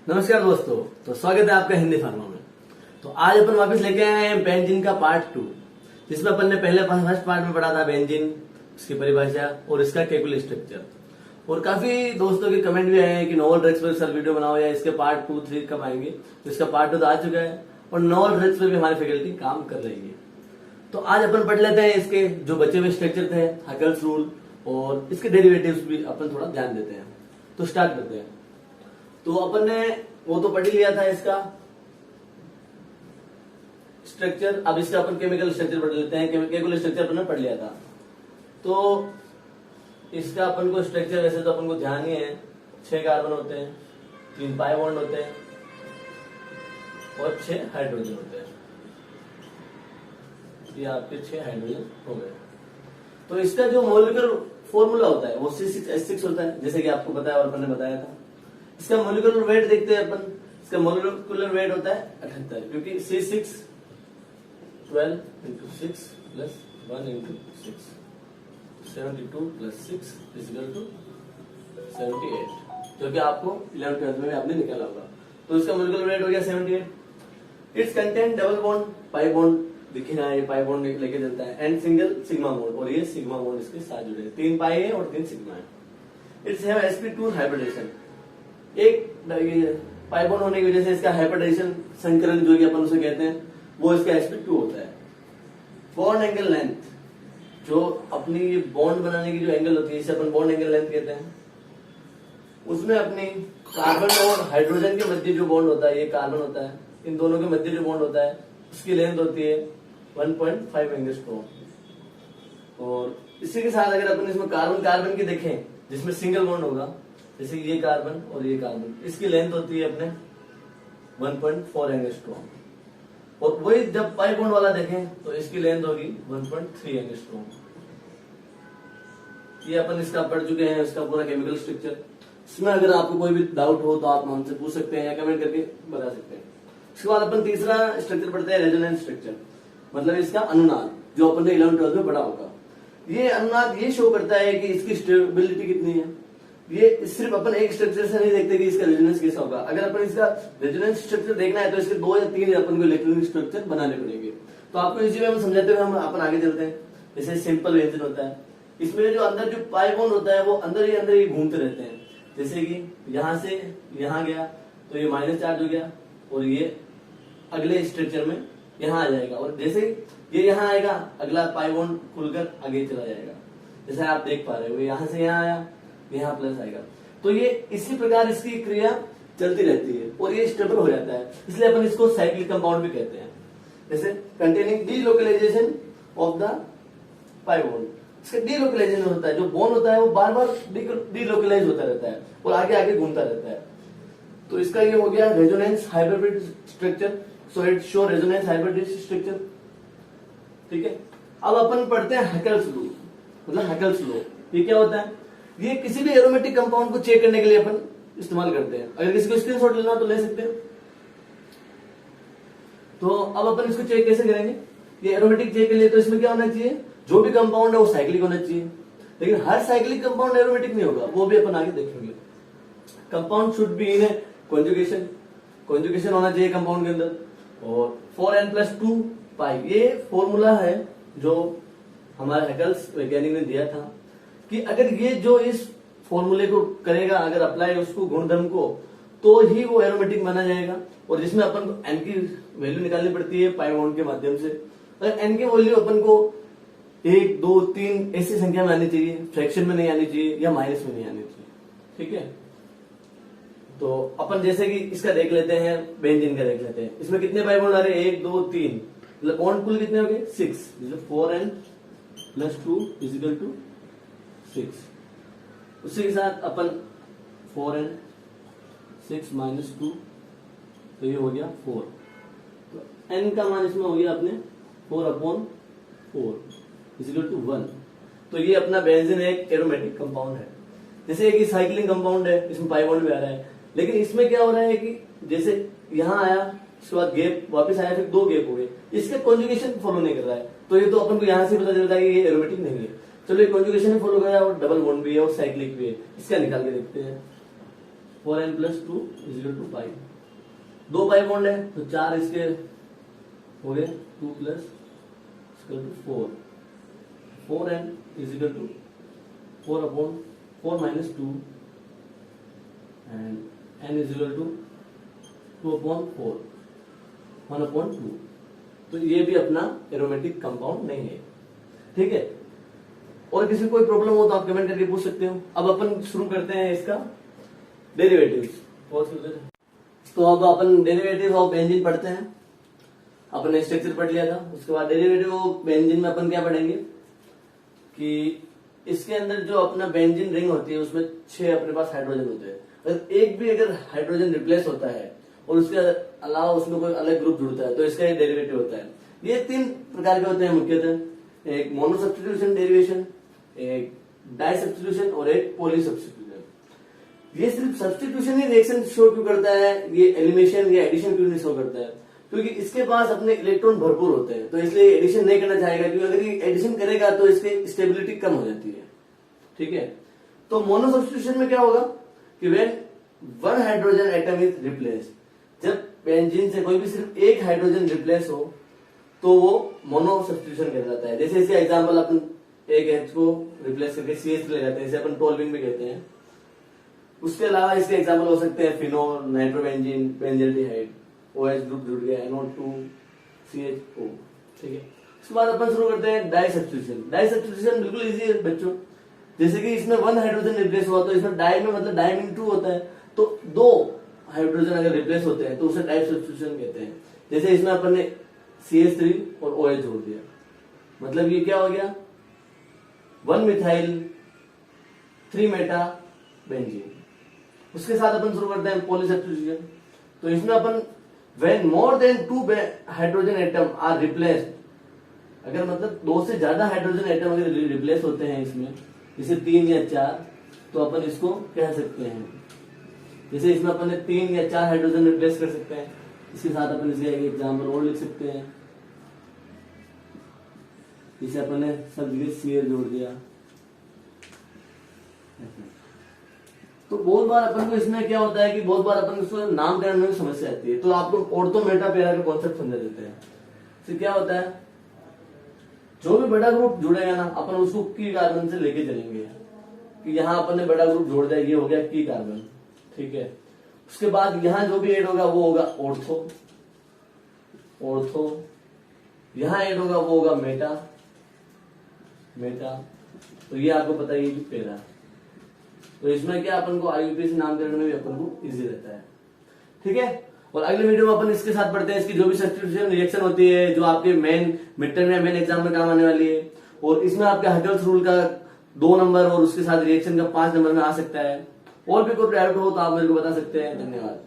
नमस्कार दोस्तों, तो स्वागत है आपका हिंदी फार्मा में। तो आज अपन वापस लेके आए हैं बेंजीन का पार्ट 2, जिसमें अपन ने पहले फर्स्ट पार्ट में पढ़ा था बेंजीन, इसकी परिभाषा और इसका केकुलर स्ट्रक्चर। और काफी दोस्तों के कमेंट भी आए हैं कि नोवल ड्रग्स पर सर वीडियो बनाओ या इसके पार्ट 2, 3 कब आएंगे। तो इसका पार्ट 2 तो आ चुका है और नोवल ड्रग्स पर भी हमारी फैकल्टी काम कर रही है। तो आज अपन पढ़ लेते हैं इसके जो बचे हुए स्ट्रक्चर थे, हैकेल्स रूल और इसके डेरिवेटिव्स भी अपन थोड़ा ध्यान देते हैं। तो स्टार्ट करते हैं। तो अपन ने वो तो पढ़ ही लिया था इसका स्ट्रक्चर। अब इसका अपन केमिकल स्ट्रक्चर पढ़ लेते हैं। केमिकल स्ट्रक्चर अपन ने पढ़ लिया था। तो इसका अपन को स्ट्रक्चर वैसे तो अपन को ध्यान ही है, 6 कार्बन होते हैं, 3 पाई बॉन्ड होते हैं और 6 हाइड्रोजन होते हैं। ये आपके 6 हाइड्रोजन हो गए। तो इसका जो मॉलिक्यूलर फॉर्मूला होता है वो C6H6 होता है, जैसे कि आपको पता है और अपन ने बताया था। इसका मॉलिक्यूलर वेट देखते हैं अपन। इसका मॉलिक्यूलर वेट होता है 78, क्योंकि C6 12 into 6 plus 1 into 6 72 plus 6 equal to 78, जो कि आपको 11th में आपने निकाला होगा। तो इसका मॉलिक्यूलर वेट हो गया 78। It's content double bond pi bond दिखेगा, ये पाई बॉन्ड लेके चलता है, एंड सिंगल सिग्मा बॉन्ड, और ये सिग्मा बॉन्ड इसके साथ जुड़े हैं। 3 पाई है और 3 सिग्मा है। It's have sp2 hybridisation. एक पाई बॉन्ड होने की वजह से इसका हाइब्रिडेशन संकरण जो कि अपन उसे कहते हैं वो इसका sp2 होता है। बॉन्ड एंगल लेंथ, जो अपनी ये बॉन्ड बनाने की जो एंगल होती है इसे अपन बॉन्ड एंगल लेंथ कहते हैं। उसमें अपनी कार्बन और हाइड्रोजन के मध्य जो बॉन्ड होता है, ये कार्बन होता है, इन दोनों के मध्य जो बॉन्ड होता है उसकी लेंथ होती है 1.5 एंगस्ट्रॉम। और इसी के साथ अगर अपन इसमें कार्बन कार्बन की देखें जिसमें सिंगल बॉन्ड होगा, जैसे ये कार्बन और ये कार्बन, इसकी लेंथ होती है अपने 1.4 एंगस्ट्रॉम। और वही जब पाई बॉन्ड वाला देखें तो इसकी लेंथ होगी 1.3 एंगस्ट्रॉम। ये अपन इसका पढ़ चुके हैं, इसका पूरा केमिकल स्ट्रक्चर। इसमें अगर आपको कोई भी डाउट हो तो आप हमसे पूछ सकते हैं या कमेंट करके बता सकते हैं। इसके बाद अपन तीसरा स्ट्रक्चर पढ़ते हैं, रेजोनेंस स्ट्रक्चर, मतलब इसका अनुनाद, जो अपन ने 11th-12th में पढ़ा होगा। ये अनुनाद ये शो करता है कि इसकी स्टेबिलिटी कितनी है। ये सिर्फ अपन एक स्ट्रक्चर से नहीं देखते कि इसका रेजोनेंस कैसा होगा। अगर अपन इसका रेजोनेंस स्ट्रक्चर देखना है तो इसके 2 या 3 अपन को इलेक्ट्रॉनिक स्ट्रक्चर बनाने पड़ेंगे। तो आपको इसी में हम समझाते हुए हम अपन आगे चलते हैं। जैसे सिंपल व्यंजन होता है, इसमें जो अंदर जो पाई बॉन्ड होता है वो अंदर ही घूमते रहते हैं। जैसे कि यहां से यहां गया तो ये माइनस चार्ज हो गया और ये अगले स्ट्रक्चर में यहां आ जाएगा, और जैसे ये यहां आएगा अगला पाई बॉन्ड खुलकर आगे चला जाएगा। जैसे आप देख पा रहे हो, यहाँ से यहाँ आया, यहाँ प्लस आएगा। तो ये इसी प्रकार इसकी क्रिया चलती रहती है और ये स्टेबल हो जाता है। इसलिए अपन इसको साइक्लिक कंपाउंड भी कहते हैं। जैसे containing delocalisation of the pi bond. इसका डीलोकलाइजेशन होता है, जो बॉन्ड होता है वो बार बार डीलोकलाइज होता रहता है और आगे आगे घूमता रहता है। तो इसका ये हो गया resonance hybrid structure. So it show resonance hybrid structure. ठीक है। अब अपन पढ़ते हैं हैकेल्स लॉ, मतलब हैकेल्स लॉ। ये क्या होता है? ये किसी भी एरोमेटिक कंपाउंड को चेक करने के लिए अपन इस्तेमाल करते हैं। अगर किसी को स्क्रीनशॉट लेना तो ले सकते हैं। तो अब अपन इसको चेक कैसे करेंगे? ये एरोमेटिक चेक के लिए तो इसमें क्या होना चाहिए, जो भी कंपाउंड है वो साइक्लिक होना चाहिए। लेकिन हर साइक्लिक कंपाउंड एरोमेटिक नहीं होगा, वो भी अपन आगे देखेंगे। Compound should be in conjugation, conjugation होना चाहिए कंपाउंड के अंदर। और 4n+2 पाई, ये फॉर्मूला है जो हमारे हैकेल्स वैज्ञानिक ने दिया था कि अगर ये जो इस फॉर्मूले को करेगा, अगर अप्लाई उसको गुणधर्म को, तो ही वो एरोमेटिक माना जाएगा। और जिसमें अपन को एन की वैल्यू निकालनी पड़ती है पाई बॉन्ड के माध्यम से। अगर एन की वैल्यू अपन को 1, 2, 3 ऐसी संख्या में आनी चाहिए, फ्रैक्शन में नहीं आनी चाहिए या माइनस में नहीं आनी चाहिए। ठीक है। तो अपन जैसे कि इसका देख लेते हैं, बेंजीन का देख लेते हैं। इसमें कितने पाई बॉन्ड आ रहे हैं? 1, 2, 3, मतलब बॉन्ड कुल कितने हो गए? 6, मतलब 4n+2 इक्वल टू 6। उसी के साथ अपन 4n 6 - 2, तो ये हो गया 4। तो n का मान इसमें हो गया अपने 4/4 इक्वल टू 1। तो ये अपना बेंजीन एक एरोमेटिक कंपाउंड है। जैसे एक साइक्लिंग कंपाउंड है, इसमें पाई बॉन्ड भी आ रहा है, लेकिन इसमें क्या हो रहा है कि जैसे यहां आया, उसके बाद गैप वापस आया, फिर 2 गैप हो गए, इसका कॉन्जुगेशन फॉलो नहीं कर रहा है। तो ये तो अपन को यहां से पता चलता है कि ये एरोमेटिक नहीं है। चलो ये कॉन्जुगेशन फॉलो गया और डबल बॉन्ड भी है और साइक्लिक भी है, इसका निकाल के देखते हैं। 4n plus 2 equal to 5। 2 pi bond है तो 4 इसके हो गए 2 plus equal to 4। 4n equal to 4 upon 4 minus 2 and n equal to 2 upon 4 1 upon 2। तो ये भी अपना एरोमेटिक कंपाउंड नहीं है। ठीक है, और किसी को कोई प्रॉब्लम हो तो आप कमेंट करके पूछ सकते हो। अब अपन शुरू करते हैं इसका डेरिवेटिव्स। तो अब अपन डेरिवेटिव ऑफ बेंजीन पढ़ते हैं। अपन ने स्ट्रक्चर पढ़ लिया था, उसके बाद डेरिवेटिव ऑफ बेंजीन में अपन क्या पढ़ेंगे कि इसके अंदर जो अपना बेंजीन रिंग होती है उसमें 6 अपने पास हाइड्रोजन होते हैं। अगर एक भी अगर हाइड्रोजन रिप्लेस होता है और उसके अलावा उसमें कोई अलग ग्रुप जुड़ता है तो इसका ये डेरिवेटिव होता है। ये 3 प्रकार के होते हैं मुख्यतः, एक मोनो सब्स्टिट्यूशन डेरिवेशन, एक डाई सब्स्टिट्यूशन और एक पॉली सब्स्टिट्यूशन। ये सिर्फ सब्स्टिट्यूशन ही रिएक्शन शो क्यों करता है, ये एलिमिनेशन या एडिशन क्यों नहीं शो करता है? क्योंकि इसके पास अपने इलेक्ट्रॉन भरपूर होते हैं, तो इसलिए एडिशन नहीं करना चाहेगा, क्योंकि अगर ये एडिशन करेगा तो इसकी स्टेबिलिटी कम हो जाती है। ठीक है, तो मोनो सब्स्टिट्यूशन में क्या होगा कि when one hydrogen atom is replace, जब बेंजीन से कोई भी सिर्फ एक हाइड्रोजन रिप्लेस हो तो वो मोनो सब्स्टिट्यूशन कहलाता है। जैसे इसका एग्जांपल अपन एक H को रिप्लेस करके CH ले जाते हैं, इसे अपन टोल्विंग में कहते हैं। उसके अलावा इसके एग्जांपल हो सकते हैं phenol, nitrobenzene, benzaldehyde, OH group जुड़ गया, NO2 CHO। ठीक है, उसके बाद अपन शुरू करते हैं डाई सब्स्टिट्यूशन। डाई सब्स्टिट्यूशन बिल्कुल इजी है बच्चों। जैसे कि इसमें 1 हाइड्रोजन रिप्लेस हुआ तो इसमें डाई में मतलब डाई मीन 2 होता है, तो 2 हाइड्रोजन अगर रिप्लेस होते हैं तो उसे डाई सब्स्टिट्यूशन कहते हैं। जैसे इसमें अपन ने CH3 और OH जोड़ दिया, मतलब ये क्या हो गया 1 मिथाइल 3 मेटा बेंजीन। उसके साथ अपन शुरू करते हैं पॉली सब्स्टिट्यूशन। तो इसमें अपन when more than 2 hydrogen atom are replaced, अगर मतलब 2 से ज्यादा हाइड्रोजन एटम अगर रिप्लेस होते हैं इसमें, जैसे 3 या 4, तो अपन इसको कह सकते हैं, जैसे इसमें अपन ने 3 या 4 हाइड्रोजन रिप्लेस कर सकते हैं। इसके साथ अपन इसे एक एग्जाम्पल और लिख सकते हैं, इसे अपन ने सब जगह Cl जोड़ दिया। तो बहुत बार अपन को इसमें क्या होता है कि बहुत बार अपन इसको नामकरण में समस्या आती है, तो आपको ऑर्थो मेटा पैरा का कॉन्सेप्ट समझा देते हैं। इससे क्या होता है, जो भी बड़ा ग्रुप जुड़ेगा ना अपन उसको की कार्बन से लेके चलेंगे कि यहाँ अपन ने बड़ा ग्रुप जोड़ दिया, ये हो गया की कार्बन। ठीक है, उसके बाद यहाँ जो भी ऐड होगा वो होगा ऑर्थो, ऑर्थो, यहाँ ऐड होगा वो होगा मेटा, मेटा। तो ये आपको पता है ये भी पैरा। तो इसमें क्या अपन को IUPAC नामकरण में भी अपन को इजी रहता है। ठीक है, और अगले वीडियो में अपन इसके साथ पढ़ते हैं इसकी जो भी सब्स्टिट्यूशन रिएक्शन होती है जो आपके मेन मिड टर्म या मेन एग्जाम में काम आने वाली है, और इसमें आपके हटल्स रूल का 2 नंबर और उसके साथ रिएक्शन का 5 नंबर में आ सकता है। और भी कोई डाउट हो तो आप मेरे को बता सकते हैं। धन्यवाद।